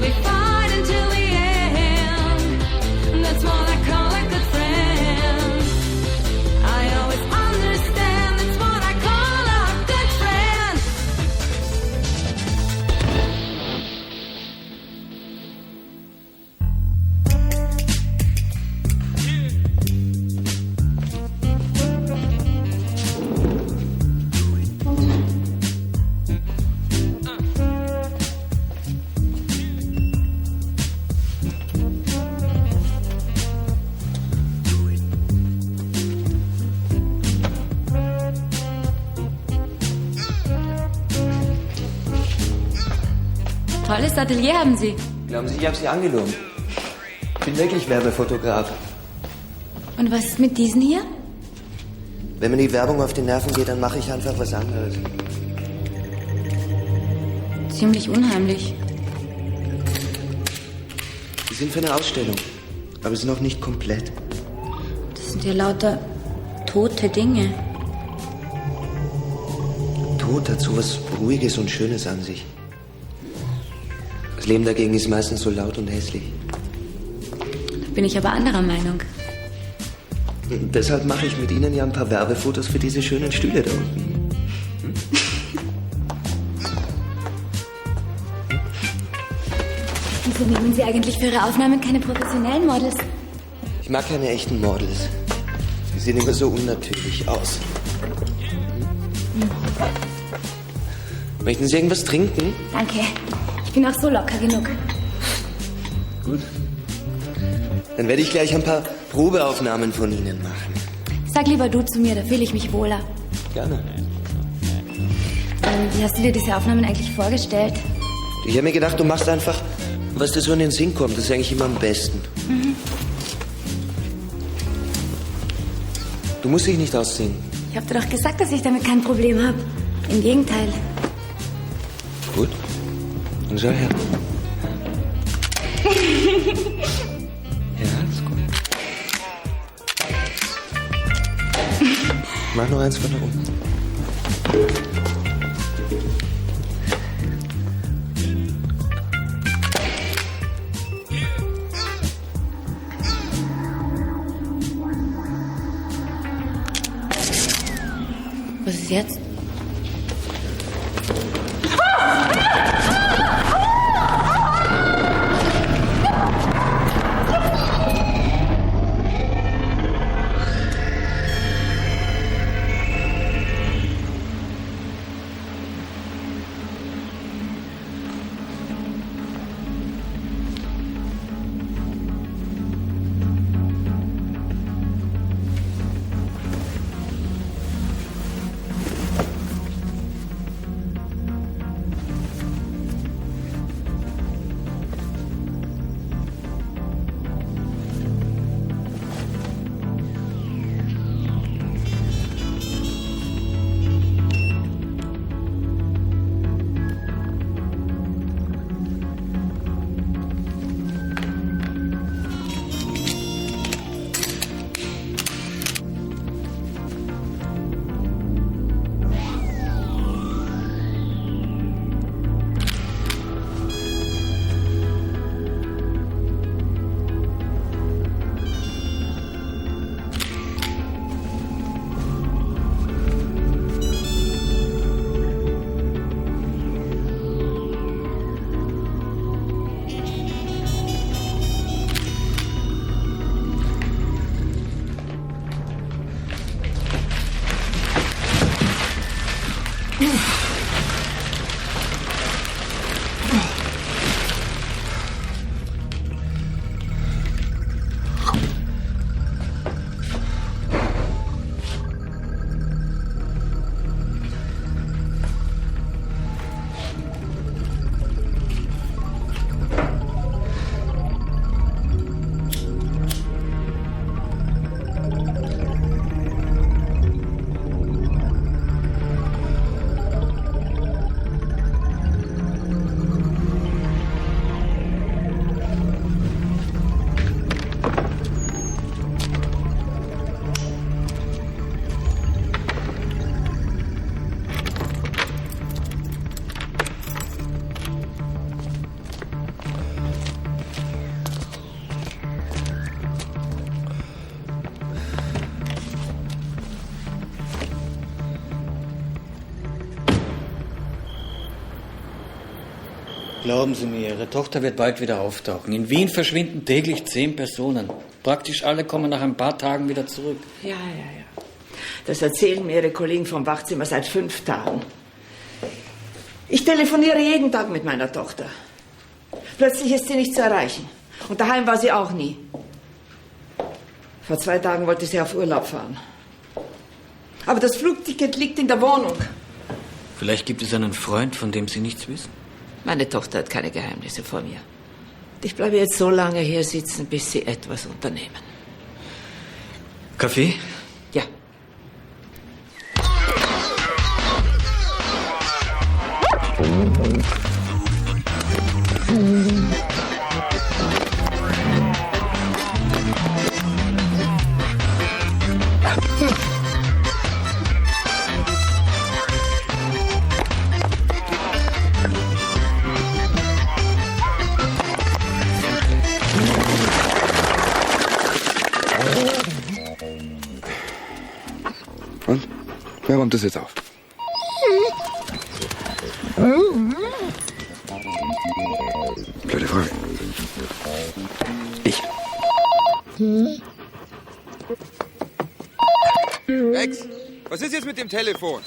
we fight until the end. That's what I call a good friend. I always understand. That's what I call a good friend. Tolles Atelier haben Sie. Glauben Sie, ich habe Sie angelogen? Ich bin wirklich Werbefotograf. Und was ist mit diesen hier? Wenn mir die Werbung auf die Nerven geht, dann mache ich einfach was anderes. Ziemlich unheimlich. Die sind für eine Ausstellung, aber sind noch nicht komplett. Das sind ja lauter tote Dinge. Tod hat so was Ruhiges und Schönes an sich. Das Leben dagegen ist meistens so laut und hässlich. Da bin ich aber anderer Meinung. Und deshalb mache ich mit Ihnen ja ein paar Werbefotos für diese schönen Stühle da unten. Wieso nehmen Sie eigentlich für Ihre Aufnahmen keine professionellen Models? Ich mag keine echten Models. Die sehen immer so unnatürlich aus. Möchten Sie irgendwas trinken? Danke. Ich bin auch so locker genug. Gut. Dann werde ich gleich ein paar Probeaufnahmen von Ihnen machen. Sag lieber du zu mir, da fühle ich mich wohler. Gerne. Wie hast du dir diese Aufnahmen eigentlich vorgestellt? Ich habe mir gedacht, du machst einfach, was dir so in den Sinn kommt. Das ist eigentlich immer am besten. Du musst dich nicht ausziehen. Ich habe dir doch gesagt, dass ich damit kein Problem habe. Im Gegenteil. Gut. Dann schau her. Ja, ist gut. Mach noch eins von da unten. Was ist jetzt? Glauben Sie mir, Ihre Tochter wird bald wieder auftauchen. In Wien verschwinden täglich 10 Personen. Praktisch alle kommen nach ein paar Tagen wieder zurück. Ja. Das erzählen mir Ihre Kollegen vom Wachzimmer seit 5 Tagen. Ich telefoniere jeden Tag mit meiner Tochter. Plötzlich ist sie nicht zu erreichen. Und daheim war sie auch nie. Vor 2 Tagen wollte sie auf Urlaub fahren. Aber das Flugticket liegt in der Wohnung. Vielleicht gibt es einen Freund, von dem Sie nichts wissen. Meine Tochter hat keine Geheimnisse vor mir. Ich bleibe jetzt so lange hier sitzen, bis sie etwas unternehmen. Kaffee? Ja. Und? Wer räumt das jetzt auf? Blöde Frage. Ich. Rex, was ist jetzt mit dem Telefon?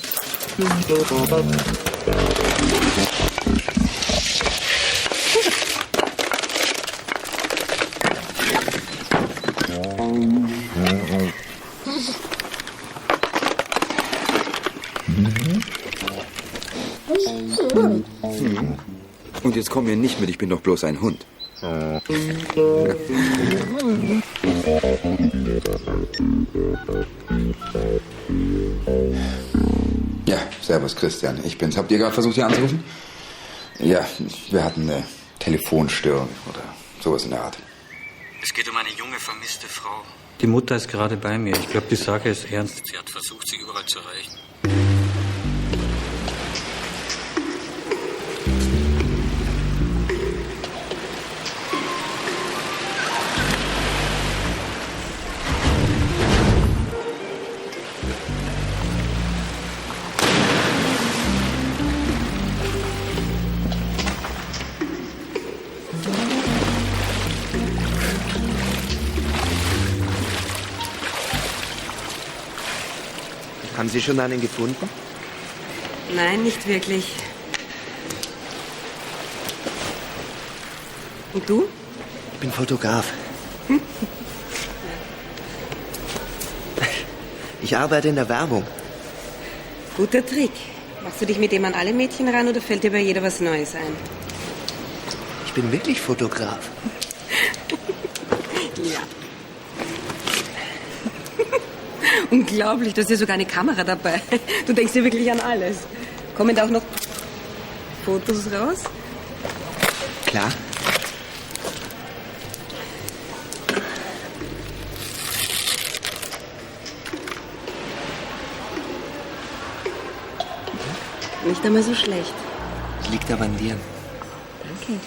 Und jetzt komm mir nicht mit, ich bin doch bloß ein Hund. Ja, servus Christian, ich bin's. Habt ihr gerade versucht, hier anzurufen? Ja, wir hatten eine Telefonstörung oder sowas in der Art. Es geht um eine junge, vermisste Frau. Die Mutter ist gerade bei mir. Ich glaube, die Sache ist ernst. Sie hat versucht, sie überall zu erreichen. Haben Sie schon einen gefunden? Nein, nicht wirklich. Und du? Ich bin Fotograf. Ich arbeite in der Werbung. Guter Trick. Machst du dich mit dem an alle Mädchen ran oder fällt dir bei jeder was Neues ein? Ich bin wirklich Fotograf. Ja. Unglaublich, du hast ja sogar eine Kamera dabei. Du denkst dir wirklich an alles. Kommen da auch noch Fotos raus? Klar. Nicht einmal so schlecht. Liegt aber an dir. Danke.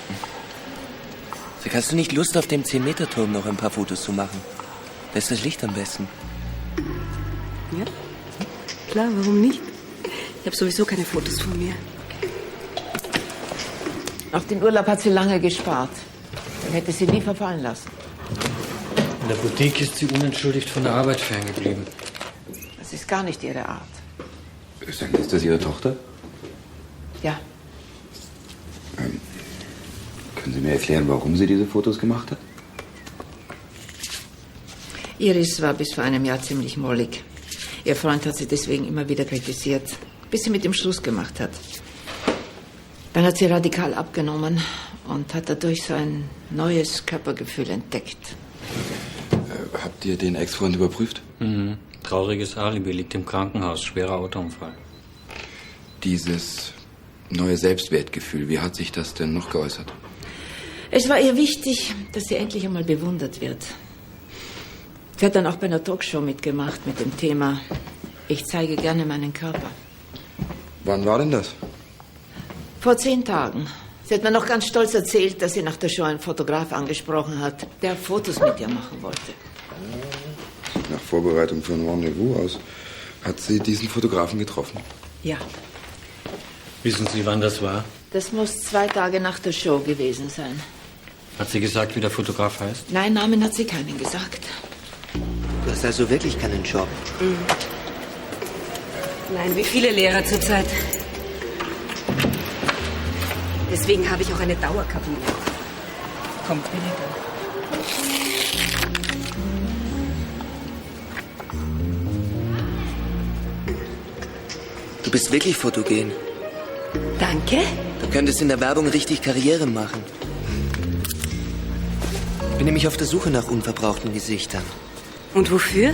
Sag, hast du nicht Lust, auf dem 10-Meter-Turm noch ein paar Fotos zu machen? Da ist das Licht am besten. Ja, klar, warum nicht? Ich habe sowieso keine Fotos von mir. Auf den Urlaub hat sie lange gespart. Den hätte sie nie verfallen lassen. In der Boutique ist sie unentschuldigt von der Arbeit ferngeblieben. Das ist gar nicht ihre Art. Ist das Ihre Tochter? Ja, Können Sie mir erklären, warum sie diese Fotos gemacht hat? Iris war bis vor einem Jahr ziemlich mollig. Ihr Freund hat sie deswegen immer wieder kritisiert, bis sie mit ihm Schluss gemacht hat. Dann hat sie radikal abgenommen und hat dadurch so ein neues Körpergefühl entdeckt. Habt ihr den Ex-Freund überprüft? Mhm. Trauriges Alibi, liegt im Krankenhaus, schwerer Autounfall. Dieses neue Selbstwertgefühl, wie hat sich das denn noch geäußert? Es war ihr wichtig, dass sie endlich einmal bewundert wird. Sie hat dann auch bei einer Talkshow mitgemacht mit dem Thema "Ich zeige gerne meinen Körper". Wann war denn das? Vor 10 Tagen. Sie hat mir noch ganz stolz erzählt, dass sie nach der Show einen Fotograf angesprochen hat, der Fotos mit ihr machen wollte. Nach Vorbereitung für ein Rendezvous aus. Hat sie diesen Fotografen getroffen? Ja. Wissen Sie, wann das war? Das muss 2 Tage nach der Show gewesen sein. Hat sie gesagt, wie der Fotograf heißt? Nein, Namen hat sie keinen gesagt. Du hast also wirklich keinen Job. Nein, wie viele Lehrer zurzeit. Deswegen habe ich auch eine Dauerkabine. Kommt weniger. Du bist wirklich fotogen. Danke. Du könntest in der Werbung richtig Karriere machen. Ich bin nämlich auf der Suche nach unverbrauchten Gesichtern. Und wofür?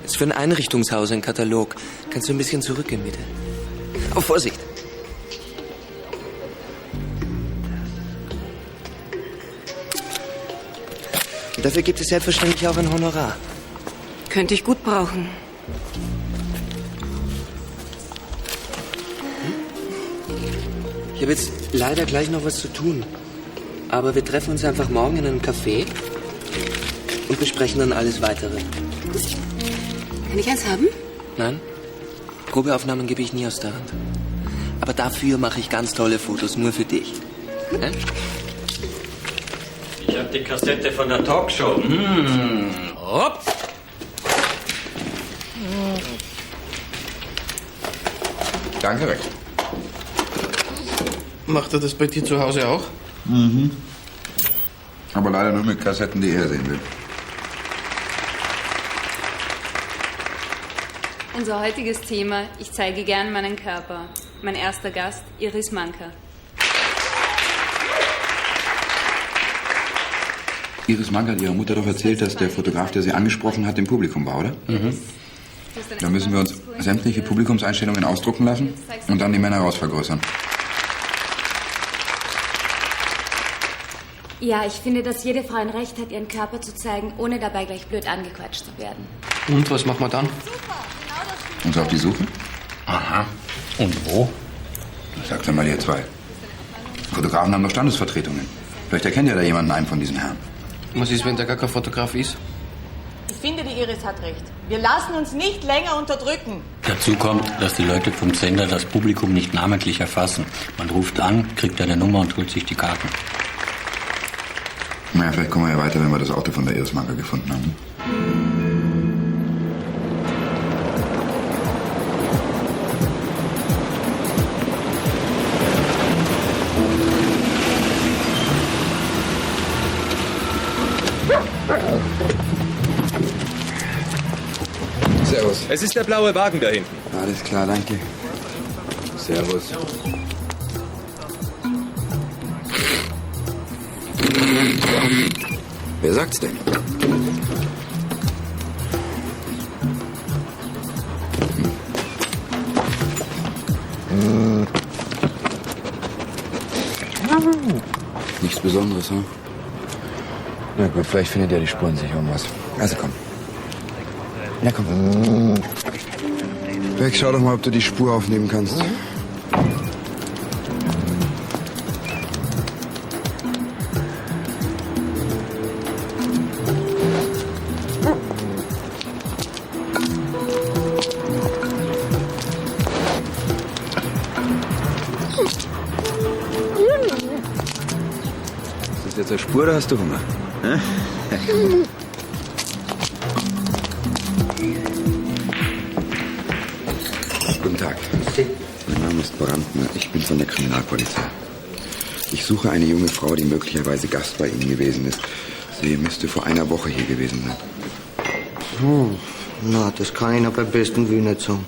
Ist für ein Einrichtungshaus ein Katalog. Kannst du ein bisschen zurückgehen, bitte? Oh, Vorsicht! Und dafür gibt es selbstverständlich auch ein Honorar. Könnte ich gut brauchen. Ich habe jetzt leider gleich noch was zu tun. Aber wir treffen uns einfach morgen in einem Café und besprechen dann alles Weitere. Kann ich eins haben? Nein? Probeaufnahmen gebe ich nie aus der Hand. Aber dafür mache ich ganz tolle Fotos, nur für dich. Ja? Ich habe die Kassette von der Talkshow. Hopp. Danke, Rex. Macht er das bei dir zu Hause auch? Aber leider nur mit Kassetten, die er sehen will. Unser heutiges Thema, ich zeige gern meinen Körper. Mein erster Gast, Iris Manka. Iris Manka hat ihrer Mutter doch erzählt, dass der Fotograf, der sie angesprochen hat, im Publikum war, oder? Dann müssen wir uns sämtliche Publikumseinstellungen ausdrucken lassen und dann die Männer rausvergrößern. Ja, ich finde, dass jede Frau ein Recht hat, ihren Körper zu zeigen, ohne dabei gleich blöd angequatscht zu werden. Und was machen wir dann? Uns auf die Suche? Aha. Und wo? Sagt mal ihr zwei. Fotografen haben doch Standesvertretungen. Vielleicht erkennt ja da jemanden einen von diesen Herren. Was ist, wenn der gar kein Fotograf ist? Ich finde, die Iris hat recht. Wir lassen uns nicht länger unterdrücken. Dazu kommt, dass die Leute vom Sender das Publikum nicht namentlich erfassen. Man ruft an, kriegt eine Nummer und holt sich die Karten. Naja, vielleicht kommen wir ja weiter, wenn wir das Auto von der Iris Manka gefunden haben. Servus. Es ist der blaue Wagen da hinten. Alles klar, danke. Servus. Wer sagt's denn? Nichts Besonderes, hm? Na gut, vielleicht findet ihr die Spurensicherung was. Also komm. Ja, komm. Beck, schau doch mal, ob du die Spur aufnehmen kannst. Ist das jetzt eine Spur oder hast du Hunger? Hä? Guten Tag. Mein Name ist Brandner. Ich bin von der Kriminalpolizei. Ich suche eine junge Frau, die möglicherweise Gast bei Ihnen gewesen ist. Sie müsste vor einer Woche hier gewesen sein. Na, das kann ich noch beim besten Willen nicht sagen.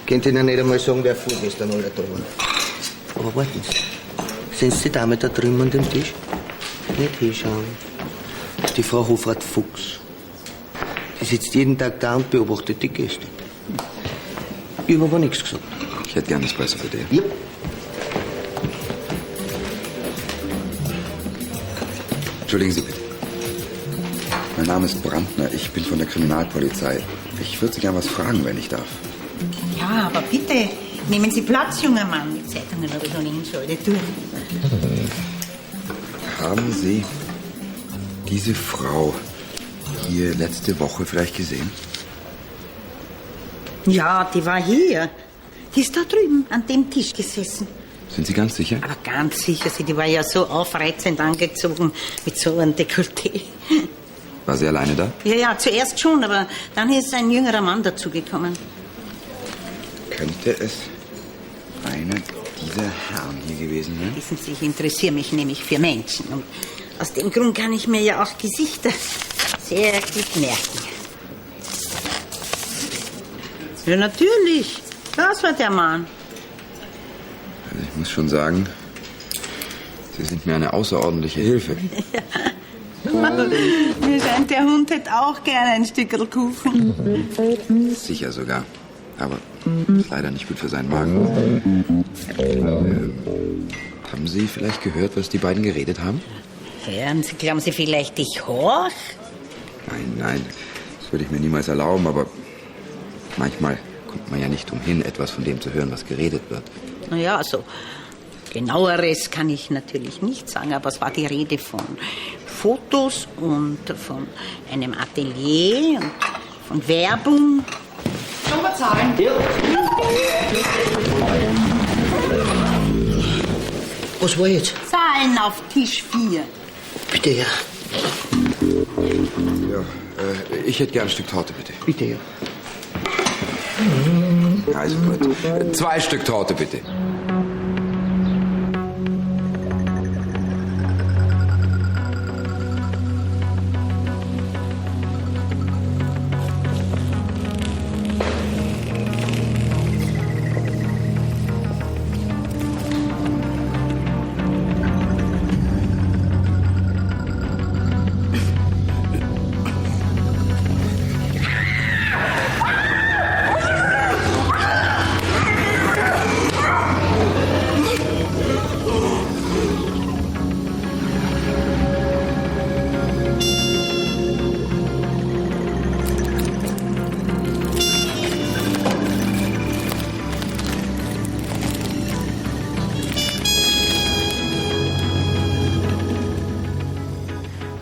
Könnt Ihnen nicht einmal sagen, wer vorgestern alle da war. Aber warten Sie. Sind Sie die Dame da drüben an dem Tisch? Nicht hinschauen. Das ist die Frau Hofrat Fuchs. Sie sitzt jeden Tag da und beobachtet die Gäste. Ich habe aber nichts gesagt. Ich hätte gern das Espresso für dich. Ja. Entschuldigen Sie bitte. Mein Name ist Brandner. Ich bin von der Kriminalpolizei. Ich würde Sie gern was fragen, wenn ich darf. Ja, aber bitte, nehmen Sie Platz, junger Mann. Die Zeitungen habe ich noch nicht so alle durch. Haben Sie diese Frau hier letzte Woche vielleicht gesehen? Ja, die war hier. Die ist da drüben an dem Tisch gesessen. Sind Sie ganz sicher? Aber ganz sicher, die war ja so aufreizend angezogen mit so einem Dekolleté. War sie alleine da? Ja, zuerst schon, aber dann ist ein jüngerer Mann dazugekommen. Könnte es einer dieser Herren hier gewesen sein? Wissen Sie, ich interessiere mich nämlich für Menschen. Und aus dem Grund kann ich mir ja auch Gesichter sehr gut merken. Ja, natürlich. Das war der Mann. Also ich muss schon sagen, Sie sind mir eine außerordentliche Hilfe. Mir scheint, der Hund hätte auch gerne ein Stückerl Kuchen. Sicher sogar. Aber ist leider nicht gut für seinen Magen. Haben Sie vielleicht gehört, was die beiden geredet haben? Hören Sie, glauben Sie vielleicht, ich horch? Nein, das würde ich mir niemals erlauben, aber manchmal kommt man ja nicht umhin, etwas von dem zu hören, was geredet wird. Naja, also genaueres kann ich natürlich nicht sagen, aber es war die Rede von Fotos und von einem Atelier und von Werbung. Schon mal zahlen? Ja. Was war jetzt? Zahlen auf Tisch 4. Bitte, ja. Ja, ich hätte gern ein Stück Torte, bitte. Bitte, ja. Also gut. 2 Stück Torte, bitte.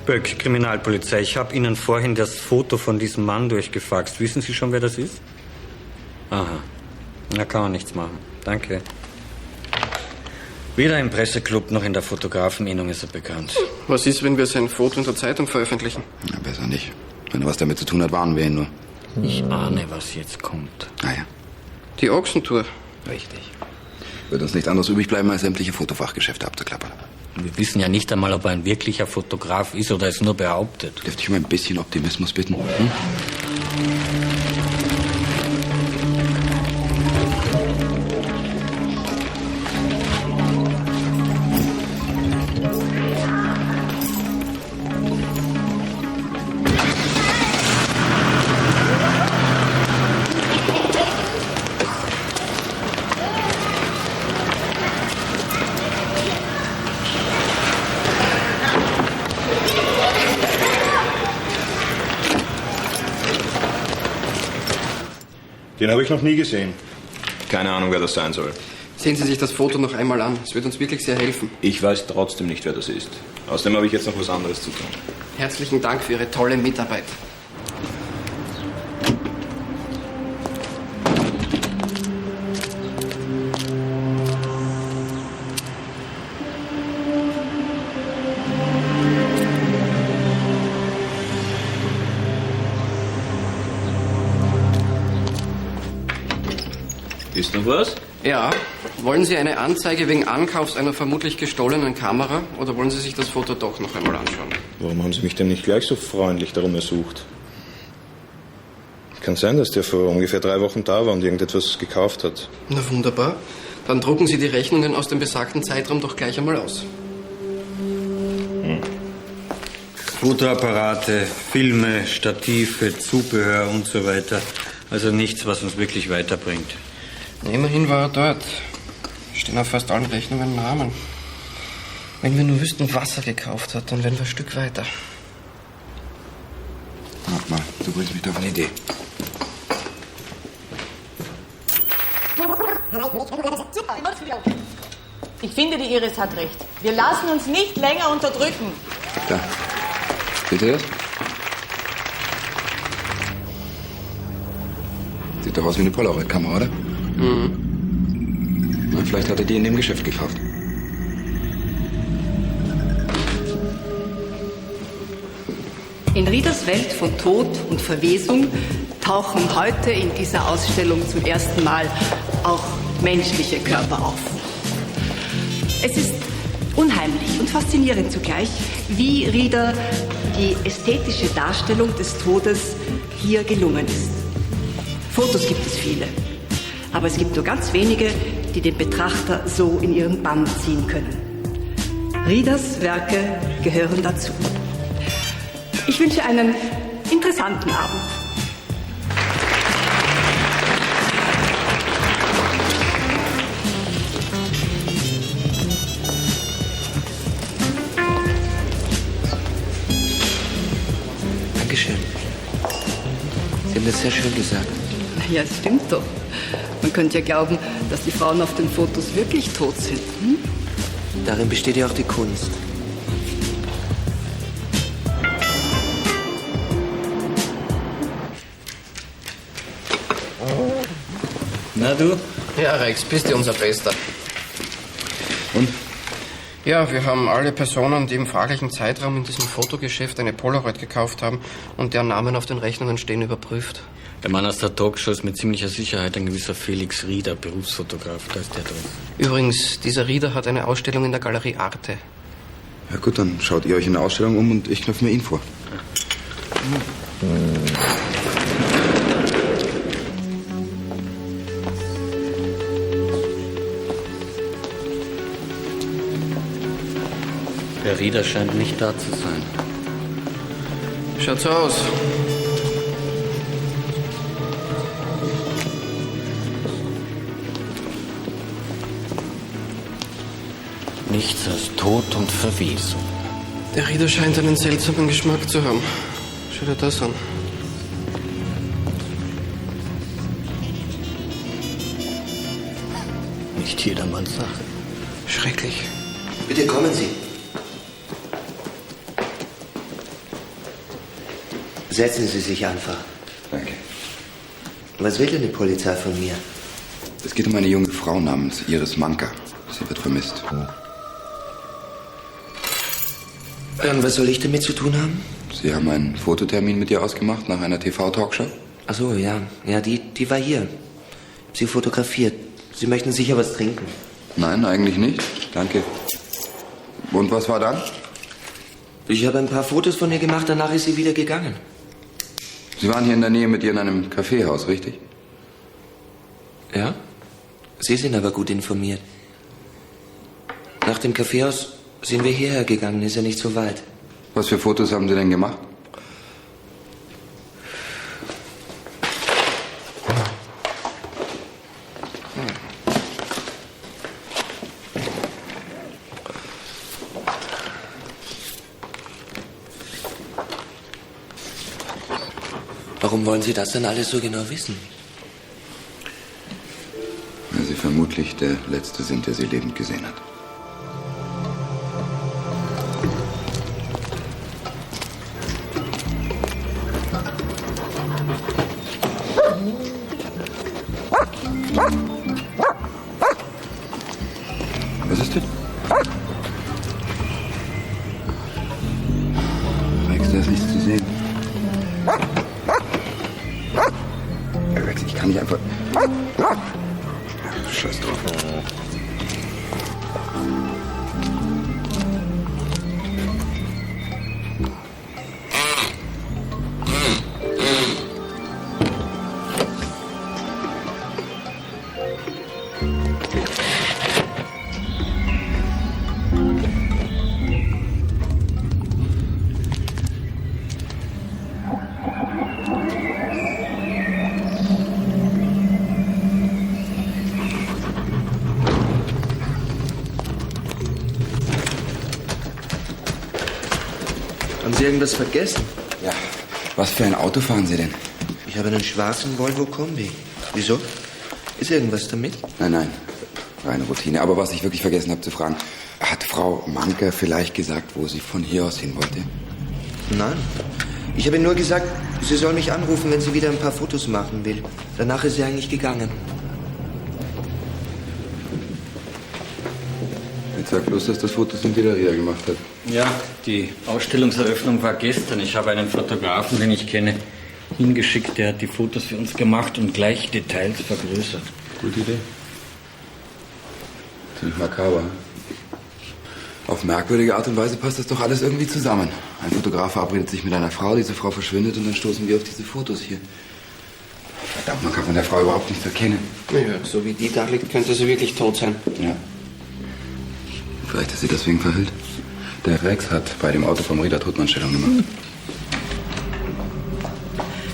Böck, Kriminalpolizei. Ich habe Ihnen vorhin das Foto von diesem Mann durchgefaxt. Wissen Sie schon, wer das ist? Aha. Da kann man nichts machen. Danke. Weder im Presseclub noch in der Fotografeninnung ist er bekannt. Was ist, wenn wir sein Foto in der Zeitung veröffentlichen? Na, besser nicht. Wenn er was damit zu tun hat, warnen wir ihn nur. Ich ahne, was jetzt kommt. Ah ja. Die Ochsentour. Richtig. Wird uns nichts anderes übrig bleiben, als sämtliche Fotofachgeschäfte abzuklappern. Wir wissen ja nicht einmal, ob er ein wirklicher Fotograf ist oder es nur behauptet. Dürfte ich um ein bisschen Optimismus bitten? Hm? Den habe ich noch nie gesehen. Keine Ahnung, wer das sein soll. Sehen Sie sich das Foto noch einmal an. Es wird uns wirklich sehr helfen. Ich weiß trotzdem nicht, wer das ist. Außerdem habe ich jetzt noch was anderes zu tun. Herzlichen Dank für Ihre tolle Mitarbeit. Ist noch was? Ja. Wollen Sie eine Anzeige wegen Ankaufs einer vermutlich gestohlenen Kamera oder wollen Sie sich das Foto doch noch einmal anschauen? Warum haben Sie mich denn nicht gleich so freundlich darum ersucht? Kann sein, dass der vor ungefähr 3 Wochen da war und irgendetwas gekauft hat. Na wunderbar. Dann drucken Sie die Rechnungen aus dem besagten Zeitraum doch gleich einmal aus. Fotoapparate, Filme, Stative, Zubehör und so weiter. Also nichts, was uns wirklich weiterbringt. Immerhin war er dort. Stehen auf fast allen Rechnungen Namen. Wenn wir nur wüssten, was er gekauft hat, dann wären wir ein Stück weiter. Warte mal, du bringst mich doch auf eine Idee. Ich finde, die Iris hat recht. Wir lassen uns nicht länger unterdrücken. Da. Seht ihr das? Sieht doch aus wie eine Polaroid-Kamera, oder? Mhm. Vielleicht hat er die in dem Geschäft gekauft. In Rieders Welt von Tod und Verwesung tauchen heute in dieser Ausstellung zum ersten Mal auch menschliche Körper auf. Es ist unheimlich und faszinierend zugleich, wie Rieder die ästhetische Darstellung des Todes hier gelungen ist. Fotos gibt es viele, aber es gibt nur ganz wenige, die den Betrachter so in ihren Bann ziehen können. Rieders Werke gehören dazu. Ich wünsche einen interessanten Abend. Dankeschön. Sie haben das sehr schön gesagt. Ja, es stimmt doch. Man könnte ja glauben, dass die Frauen auf den Fotos wirklich tot sind. Hm? Darin besteht ja auch die Kunst. Na du? Ja, Rex, bist du unser Bester. Und? Ja, wir haben alle Personen, die im fraglichen Zeitraum in diesem Fotogeschäft eine Polaroid gekauft haben und deren Namen auf den Rechnungen stehen, überprüft. Der Mann aus der Talkshow ist mit ziemlicher Sicherheit ein gewisser Felix Rieder, Berufsfotograf. Da ist der drin. Übrigens, dieser Rieder hat eine Ausstellung in der Galerie Arte. Ja gut, dann schaut ihr euch in der Ausstellung um und ich knöpfe mir ihn vor. Der Rieder scheint nicht da zu sein. Schaut so aus. Nichts als Tod und Verwesung. Der Rieder scheint einen seltsamen Geschmack zu haben. Schau dir das an. Nicht jedermanns Sache. Schrecklich. Bitte kommen Sie. Setzen Sie sich einfach. Danke. Was will denn die Polizei von mir? Es geht um eine junge Frau namens Iris Manka. Sie wird vermisst. Was soll ich damit zu tun haben? Sie haben einen Fototermin mit ihr ausgemacht nach einer TV-Talkshow? Ach so, ja. Ja, die war hier. Sie fotografiert. Sie möchten sicher was trinken. Nein, eigentlich nicht. Danke. Und was war dann? Ich habe ein paar Fotos von ihr gemacht, danach ist sie wieder gegangen. Sie waren hier in der Nähe mit ihr in einem Kaffeehaus, richtig? Ja? Sie sind aber gut informiert. Nach dem Kaffeehaus sind wir hierher gegangen, ist ja nicht so weit. Was für Fotos haben Sie denn gemacht? Warum wollen Sie das denn alles so genau wissen? Weil Sie vermutlich der Letzte sind, der sie lebend gesehen hat. Was ist denn? Rex, da ist nichts zu sehen. Rex, ich kann nicht einfach... Scheiß drauf. Haben Sie irgendwas vergessen? Ja. Was für ein Auto fahren Sie denn? Ich habe einen schwarzen Volvo Kombi. Wieso? Ist irgendwas damit? Nein, nein. Reine Routine. Aber was ich wirklich vergessen habe zu fragen, hat Frau Manka vielleicht gesagt, wo sie von hier aus hin wollte? Nein. Ich habe nur gesagt, sie soll mich anrufen, wenn sie wieder ein paar Fotos machen will. Danach ist sie eigentlich gegangen. Sag bloß, dass das Fotos in Ria gemacht hat. Ja, die Ausstellungseröffnung war gestern. Ich habe einen Fotografen, den ich kenne, hingeschickt. Der hat die Fotos für uns gemacht und gleich Details vergrößert. Gute Idee. Ziemlich makaber. Auf merkwürdige Art und Weise passt das doch alles irgendwie zusammen. Ein Fotograf verabredet sich mit einer Frau, diese Frau verschwindet und dann stoßen wir auf diese Fotos hier. Verdammt, man kann von der Frau überhaupt nichts erkennen. Naja, so wie die da liegt, könnte sie wirklich tot sein. Ja. Vielleicht ist sie deswegen verhüllt. Der Rex hat bei dem Auto vom Rieder Totmannstellung gemacht.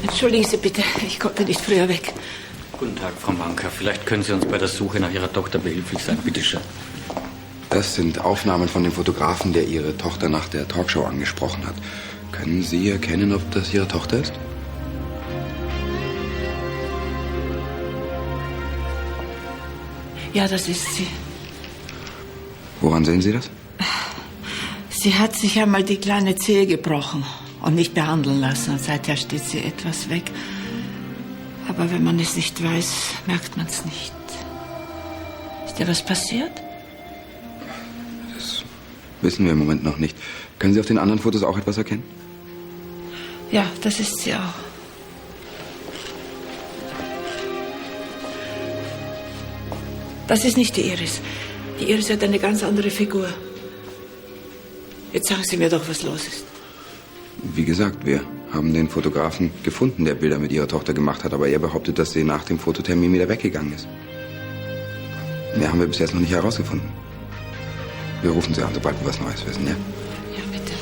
Entschuldigen Sie bitte, ich konnte nicht früher weg. Guten Tag, Frau Manka. Vielleicht können Sie uns bei der Suche nach Ihrer Tochter behilflich sein. Bitte schön. Das sind Aufnahmen von dem Fotografen, der Ihre Tochter nach der Talkshow angesprochen hat. Können Sie erkennen, ob das Ihre Tochter ist? Ja, das ist sie. Woran sehen Sie das? Sie hat sich einmal die kleine Zehe gebrochen und nicht behandeln lassen. Und seither steht sie etwas weg. Aber wenn man es nicht weiß, merkt man es nicht. Ist dir was passiert? Das wissen wir im Moment noch nicht. Können Sie auf den anderen Fotos auch etwas erkennen? Ja, das ist sie auch. Das ist nicht die Iris. Die Iris hat eine ganz andere Figur. Jetzt sagen Sie mir doch, was los ist. Wie gesagt, wir haben den Fotografen gefunden, der Bilder mit Ihrer Tochter gemacht hat. Aber er behauptet, dass sie nach dem Fototermin wieder weggegangen ist. Mehr haben wir bis jetzt noch nicht herausgefunden. Wir rufen Sie an, sobald wir was Neues wissen, ja? Ja, bitte.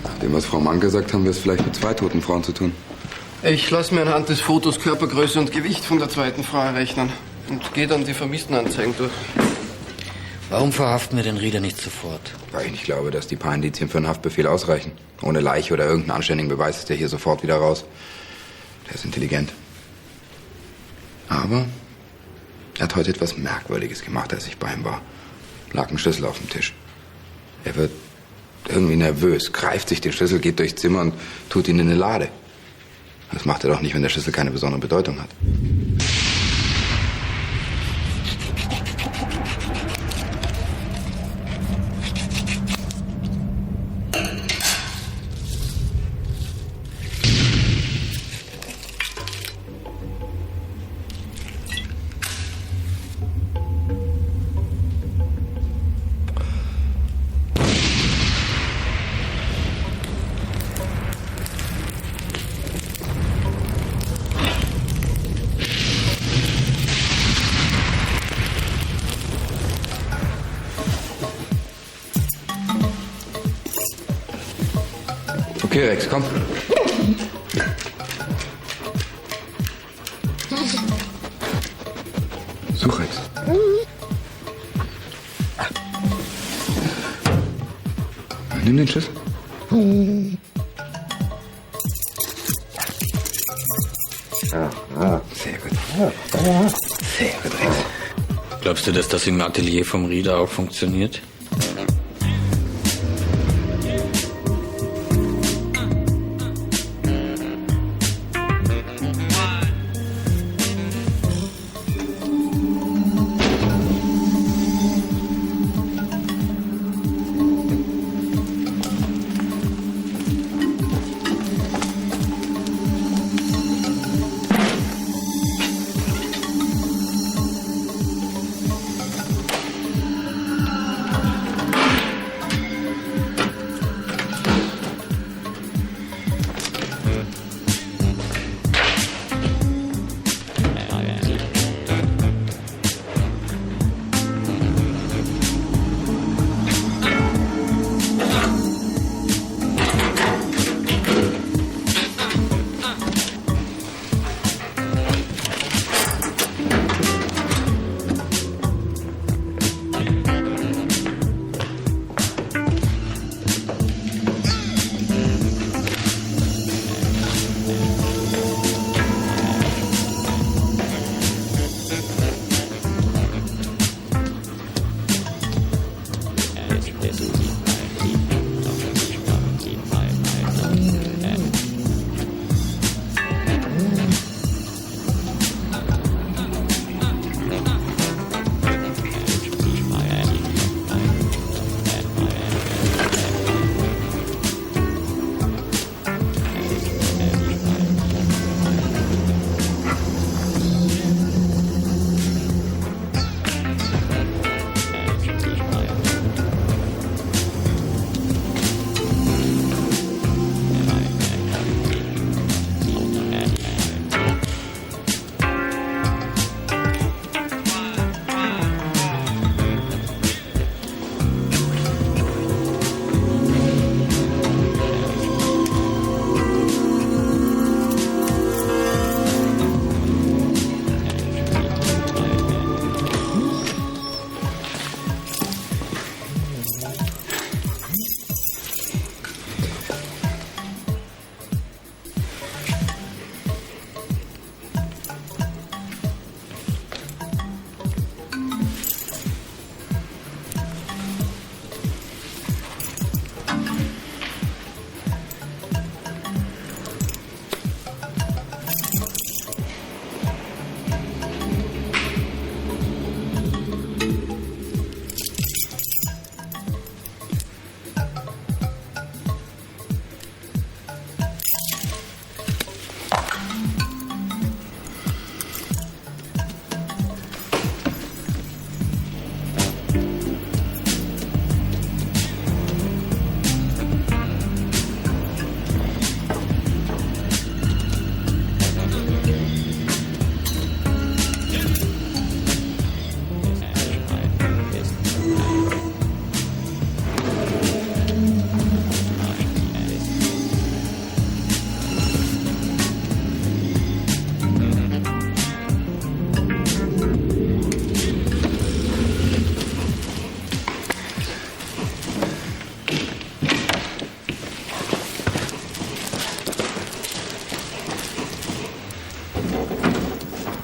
Nach dem, was Frau Manke sagt, haben wir es vielleicht mit 2 toten Frauen zu tun. Ich lasse mir anhand des Fotos Körpergröße und Gewicht von der zweiten Frau errechnen und gehe dann die Vermisstenanzeigen durch. Warum verhaften wir den Rieder nicht sofort? Weil ich nicht glaube, dass die paar Indizien für einen Haftbefehl ausreichen. Ohne Leiche oder irgendeinen anständigen Beweis ist der hier sofort wieder raus. Der ist intelligent. Aber er hat heute etwas Merkwürdiges gemacht, als ich bei ihm war. Lag ein Schlüssel auf dem Tisch. Er wird irgendwie nervös, greift sich den Schlüssel, geht durchs Zimmer und tut ihn in eine Lade. Das macht er doch nicht, wenn der Schlüssel keine besondere Bedeutung hat. Okay, Rex, komm. Such, Rex. Nimm den Schlüssel. Sehr gut. Sehr gut, Rex. Glaubst du, dass das im Atelier vom Rieder auch funktioniert?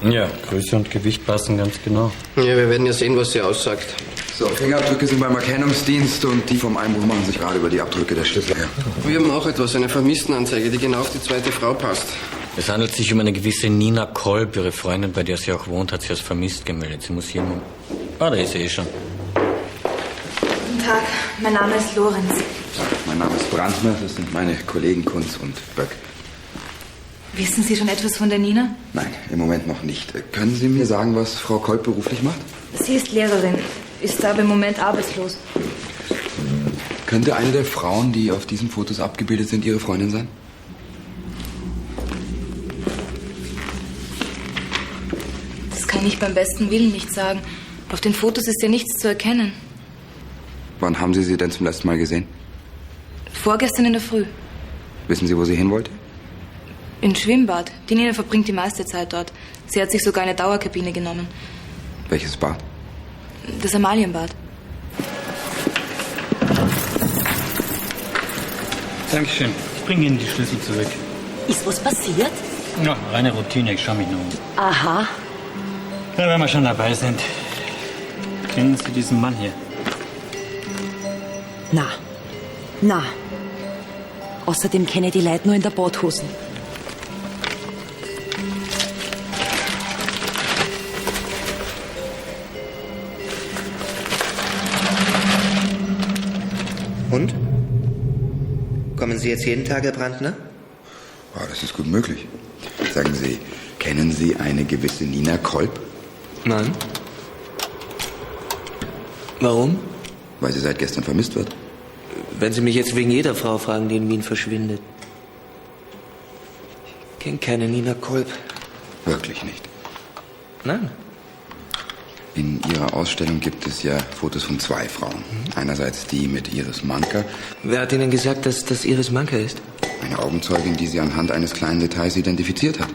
Ja, Größe und Gewicht passen ganz genau. Ja, wir werden ja sehen, was sie aussagt. So, Fingerabdrücke sind beim Erkennungsdienst und die vom Einbruch machen sich gerade über die Abdrücke der Schlüssel her. Wir haben auch etwas, eine Vermisstenanzeige, die genau auf die zweite Frau passt. Es handelt sich um eine gewisse Nina Kolb. Ihre Freundin, bei der sie auch wohnt, hat sie als vermisst gemeldet. Sie muss hier... Ah, da ist sie eh schon. Guten Tag, mein Name ist Lorenz. Mein Name ist Brandner, das sind meine Kollegen Kunz und Böck. Wissen Sie schon etwas von der Nina? Nein, im Moment noch nicht. Können Sie mir sagen, was Frau Kolb beruflich macht? Sie ist Lehrerin, ist aber im Moment arbeitslos. Könnte eine der Frauen, die auf diesen Fotos abgebildet sind, Ihre Freundin sein? Das kann ich beim besten Willen nicht sagen. Auf den Fotos ist ja nichts zu erkennen. Wann haben Sie sie denn zum letzten Mal gesehen? Vorgestern in der Früh. Wissen Sie, wo sie hin wollte? Im Schwimmbad. Die Nina verbringt die meiste Zeit dort. Sie hat sich sogar eine Dauerkabine genommen. Welches Bad? Das Amalienbad. Dankeschön. Ich bringe Ihnen die Schlüssel zurück. Ist was passiert? Ja, reine Routine. Ich schaue mich nur um. Aha. Ja, wenn wir schon dabei sind. Kennen Sie diesen Mann hier? Na. Außerdem kenne ich die Leute nur in der Badhosen. Und? Kommen Sie jetzt jeden Tag, Herr Brandner? Oh, das ist gut möglich. Sagen Sie, kennen Sie eine gewisse Nina Kolb? Nein. Warum? Weil sie seit gestern vermisst wird. Wenn Sie mich jetzt wegen jeder Frau fragen, die in Wien verschwindet. Ich kenne keine Nina Kolb. Wirklich nicht. Nein. In Ihrer Ausstellung gibt es ja Fotos von zwei Frauen. Einerseits die mit Iris Manker. Wer hat Ihnen gesagt, dass das Iris Manker ist? Eine Augenzeugin, die Sie anhand eines kleinen Details identifiziert hat.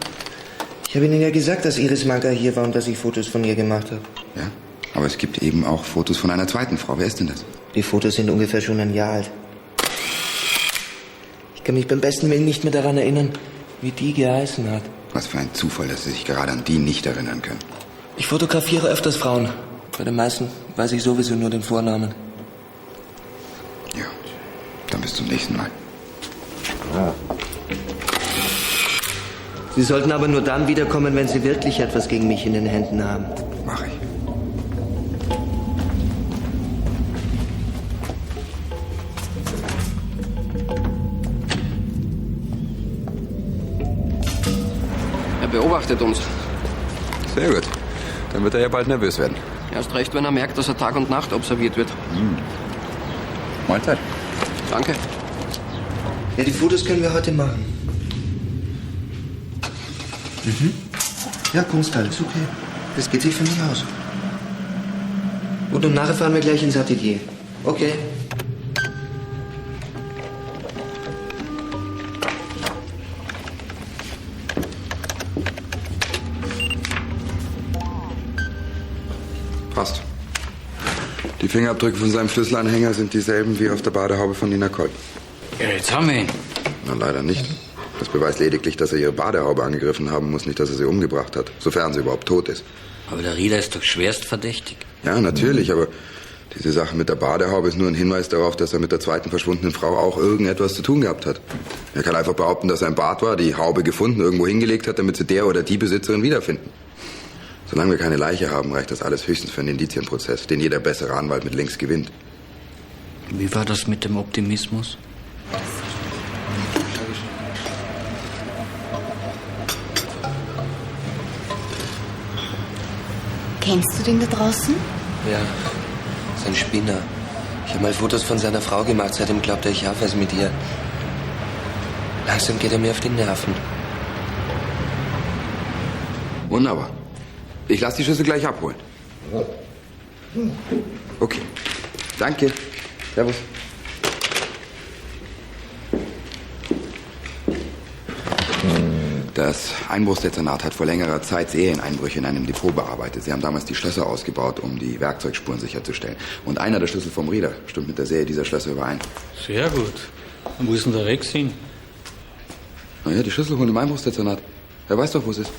Ich habe Ihnen ja gesagt, dass Iris Manker hier war und dass ich Fotos von ihr gemacht habe. Ja, aber es gibt eben auch Fotos von einer zweiten Frau. Wer ist denn das? Die Fotos sind ungefähr schon ein Jahr alt. Ich kann mich beim besten Willen nicht mehr daran erinnern, wie die geheißen hat. Was für ein Zufall, dass Sie sich gerade an die nicht erinnern können. Ich fotografiere öfters Frauen. Bei den meisten weiß ich sowieso nur den Vornamen. Ja, dann bis zum nächsten Mal. Sie sollten aber nur dann wiederkommen, wenn Sie wirklich etwas gegen mich in den Händen haben. Mach ich. Er beobachtet uns. Sehr gut. Dann wird er ja bald nervös werden. Erst recht, wenn er merkt, dass er Tag und Nacht observiert wird. Mahlzeit. Danke. Ja, die Fotos können wir heute machen. Ja, Kunstteil, ist okay. Das geht sich für mich aus. Gut, und nachher fahren wir gleich ins Atelier. Okay. Passt. Die Fingerabdrücke von seinem Schlüsselanhänger sind dieselben wie auf der Badehaube von Nina Kolb. Ja, jetzt haben wir ihn. Na, leider nicht. Das beweist lediglich, dass er ihre Badehaube angegriffen haben muss, nicht, dass er sie umgebracht hat. Sofern sie überhaupt tot ist. Aber der Rieder ist doch schwerst verdächtig. Ja, natürlich, aber diese Sache mit der Badehaube ist nur ein Hinweis darauf, dass er mit der zweiten verschwundenen Frau auch irgendetwas zu tun gehabt hat. Er kann einfach behaupten, dass er im Bad war, die Haube gefunden, irgendwo hingelegt hat, damit sie der oder die Besitzerin wiederfinden. Solange wir keine Leiche haben, reicht das alles höchstens für einen Indizienprozess, den jeder bessere Anwalt mit links gewinnt. Wie war das mit dem Optimismus? Kennst du den da draußen? Ja, sein Spinner. Ich habe mal Fotos von seiner Frau gemacht, seitdem glaubt er, ich habe was mit ihr. Langsam geht er mir auf die Nerven. Wunderbar. Ich lasse die Schlüssel gleich abholen. Okay. Danke. Servus. Das Einbruchsdezernat hat vor längerer Zeit Serieneinbrüche in einem Depot bearbeitet. Sie haben damals die Schlösser ausgebaut, um die Werkzeugspuren sicherzustellen. Und einer der Schlüssel vom Rieder stimmt mit der Serie dieser Schlösser überein. Sehr gut. Und wo ist denn der Rex hin? Naja, die Schlüssel holen im Einbruchsdezernat. Er weiß doch, wo es ist.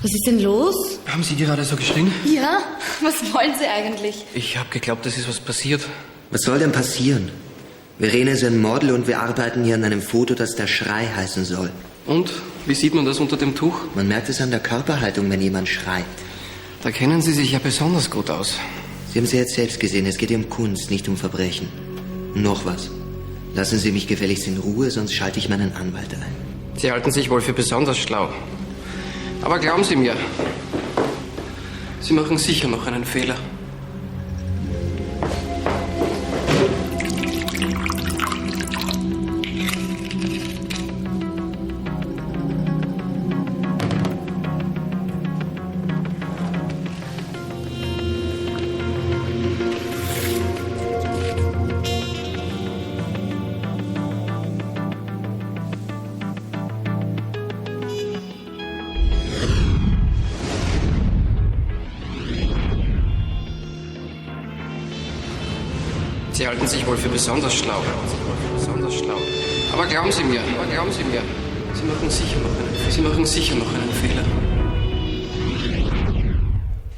Was ist denn los? Haben Sie gerade so geschrien? Ja, was wollen Sie eigentlich? Ich habe geglaubt, es ist was passiert. Was soll denn passieren? Verena ist ein Model und wir arbeiten hier an einem Foto, das der Schrei heißen soll. Und? Wie sieht man das unter dem Tuch? Man merkt es an der Körperhaltung, wenn jemand schreit. Da kennen Sie sich ja besonders gut aus. Sie haben es ja jetzt selbst gesehen, es geht hier um Kunst, nicht um Verbrechen. Und noch was. Lassen Sie mich gefälligst in Ruhe, sonst schalte ich meinen Anwalt ein. Sie halten sich wohl für besonders schlau. Aber glauben Sie mir, Sie machen sicher noch einen Fehler. Sie halten sich wohl für besonders schlau. Aber glauben Sie mir, Sie machen sicher noch einen Fehler.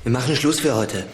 Wir machen Schluss für heute.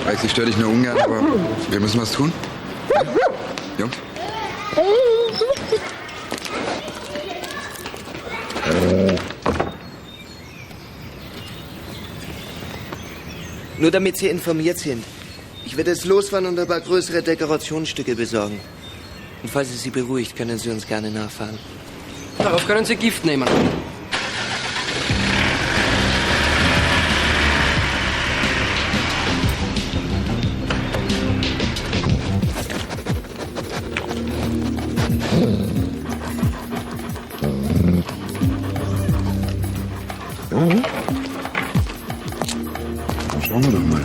Rex, ich störe dich nur ungern, aber wir müssen was tun. Jungs? Nur damit Sie informiert sind. Ich werde jetzt losfahren und ein paar größere Dekorationsstücke besorgen. Und falls es Sie beruhigt, können Sie uns gerne nachfahren. Darauf können Sie Gift nehmen. Schauen wir doch mal.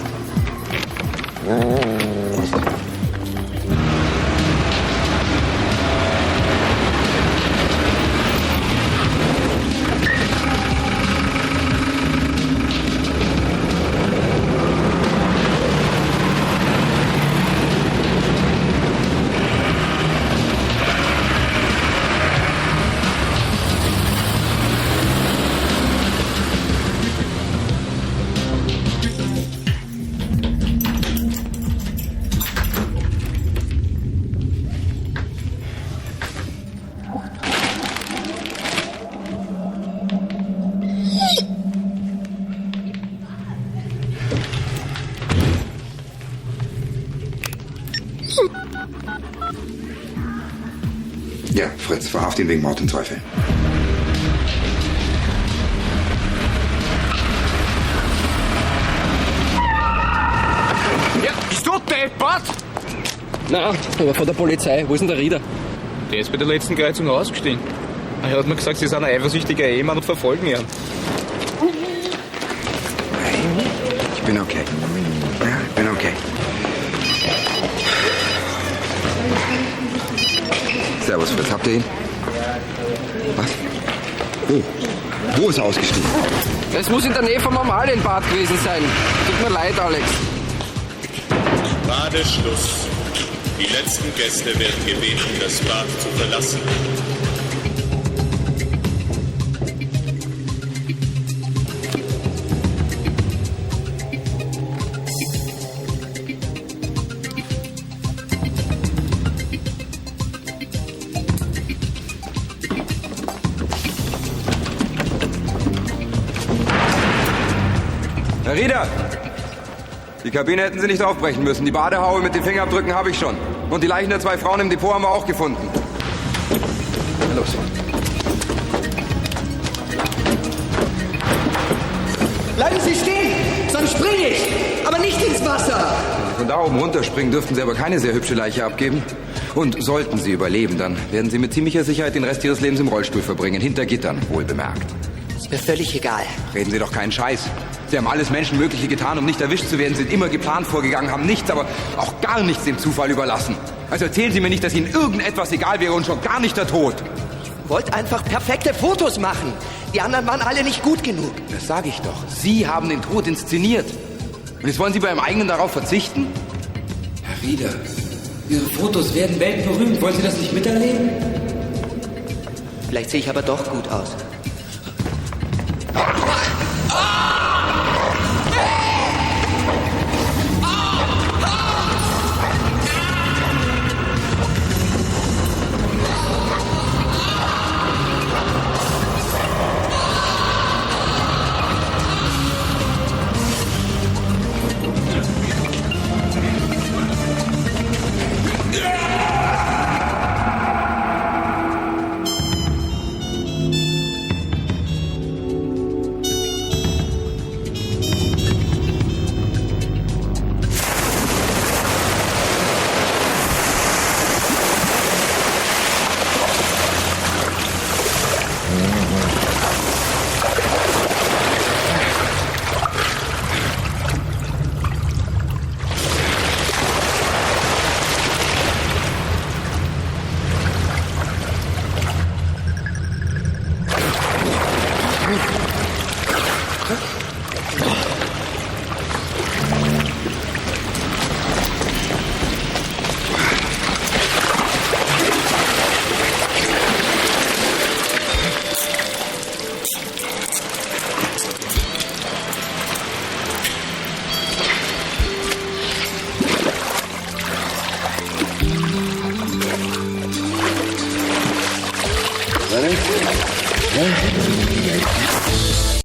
Ja, Fritz, verhaft ihn wegen Mord und Teufel. Ja, bist du deppert? Na, aber von der Polizei. Wo ist denn der Rieder? Der ist bei der letzten Kreuzung ausgestiegen. Er hat mir gesagt, sie sind ein eifersüchtiger Ehemann und verfolgen ihn. Ich bin okay. Ja, ich bin okay. Servus, Fritz. Habt ihr ihn? Was? Oh, wo ist er ausgestiegen? Es muss in der Nähe vom Amalienbad gewesen sein. Tut mir leid, Alex. Badeschluss. Die letzten Gäste werden gebeten, das Bad zu verlassen. Herr Rieder! Die Kabine hätten Sie nicht aufbrechen müssen. Die Badehaube mit den Fingerabdrücken habe ich schon. Und die Leichen der 2 Frauen im Depot haben wir auch gefunden. Na los. Bleiben Sie stehen, sonst springe ich. Aber nicht ins Wasser. Wenn Sie von da oben runterspringen, dürften Sie aber keine sehr hübsche Leiche abgeben. Und sollten Sie überleben, dann werden Sie mit ziemlicher Sicherheit den Rest Ihres Lebens im Rollstuhl verbringen. Hinter Gittern, wohl bemerkt. Ist mir völlig egal. Reden Sie doch keinen Scheiß. Sie haben alles Menschenmögliche getan, um nicht erwischt zu werden, sind immer geplant vorgegangen, haben nichts, aber auch gar nichts dem Zufall überlassen. Also erzählen Sie mir nicht, dass Ihnen irgendetwas egal wäre und schon gar nicht der Tod. Ich wollte einfach perfekte Fotos machen. Die anderen waren alle nicht gut genug. Das sage ich doch. Sie haben den Tod inszeniert. Und jetzt wollen Sie bei Ihrem eigenen darauf verzichten? Herr Rieder, Ihre Fotos werden weltberühmt. Wollen Sie das nicht miterleben? Vielleicht sehe ich aber doch gut aus. Ready?